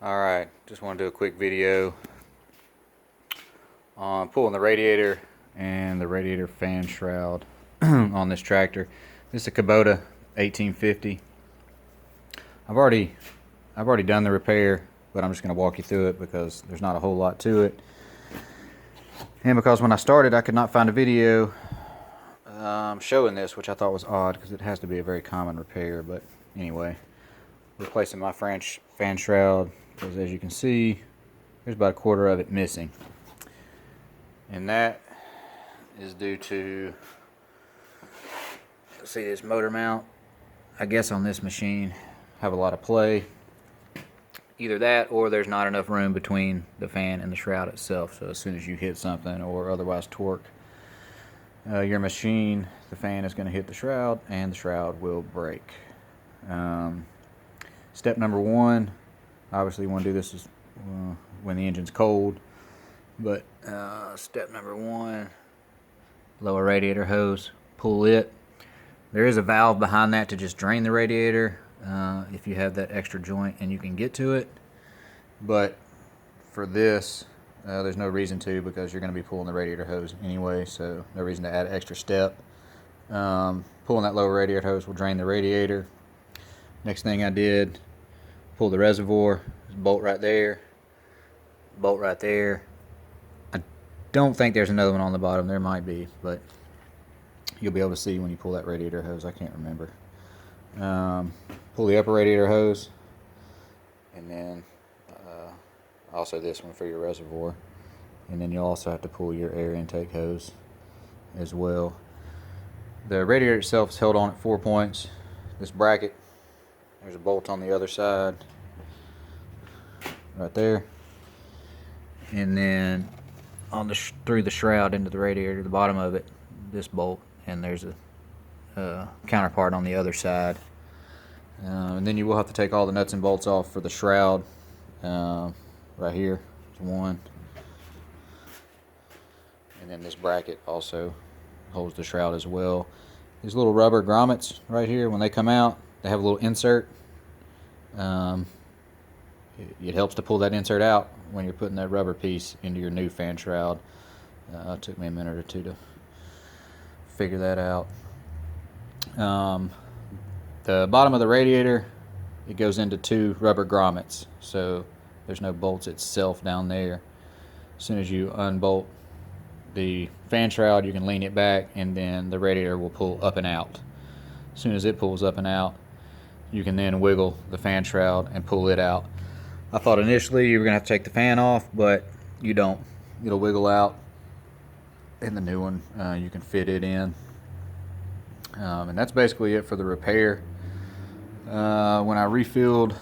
Alright, just want to do a quick video on pulling the radiator and the radiator fan shroud on this tractor. This is a Kubota 1850. I've already done the repair, but I'm just going to walk you through it because there's not a whole lot to it. And because when I started I could not find a video showing this, which I thought was odd because it has to be a very common repair. But anyway, replacing my fan shroud, because as you can see there's about a quarter of it missing, and that is due to, see, this motor mount, I guess on this machine, have a lot of play. Either that or there's not enough room between the fan and the shroud itself, so as soon as you hit something or otherwise torque your machine, the fan is going to hit the shroud and the shroud will break. Step number one, obviously you want to do this when the engine's cold, but step number one, lower radiator hose, pull it. There is a valve behind that to just drain the radiator if you have that extra joint and you can get to it, but for this there's no reason to, because you're going to be pulling the radiator hose anyway, so no reason to add an extra step. Pulling that lower radiator hose will drain the radiator. Next thing I did, pull the reservoir. There's a bolt right there, bolt right there. I don't think there's another one on the bottom. There might be, but you'll be able to see when you pull that radiator hose. I can't remember. Pull the upper radiator hose, and then also this one for your reservoir, and then you'll also have to pull your air intake hose as well. The radiator itself is held on at 4 points. This bracket, there's a bolt on the other side right there, and then on the through the shroud into the radiator, the bottom of it, this bolt, and there's a counterpart on the other side. And then you will have to take all the nuts and bolts off for the shroud. Right here is one, and then this bracket also holds the shroud as well. These little rubber grommets right here, when they come out, they have a little insert. It helps to pull that insert out when you're putting that rubber piece into your new fan shroud. It took me a minute or two to figure that out. The bottom of the radiator, it goes into 2 rubber grommets, so there's no bolts itself down there. As soon as you unbolt the fan shroud, you can lean it back, and then the radiator will pull up and out. As soon as it pulls up and out, you can then wiggle the fan shroud and pull it out. I thought initially you were going to have to take the fan off, but you don't. It'll wiggle out. In the new one, you can fit it in. And that's basically it for the repair. When I refilled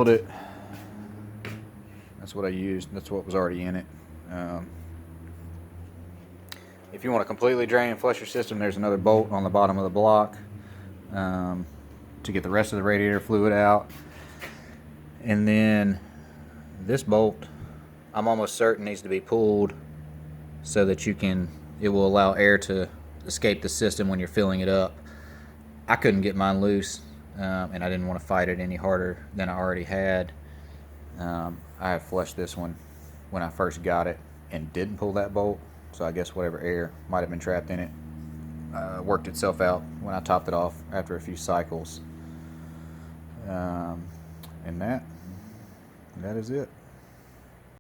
it, that's what I used. That's what was already in it. If you want to completely drain and flush your system, there's another bolt on the bottom of the block to get the rest of the radiator fluid out. And then this bolt, I'm almost certain, needs to be pulled so that it will allow air to escape the system when you're filling it up. I couldn't get mine loose, and I didn't want to fight it any harder than I already had. I have flushed this one when I first got it and didn't pull that bolt, so I guess whatever air might have been trapped in it worked itself out when I topped it off after a few cycles. And that is it.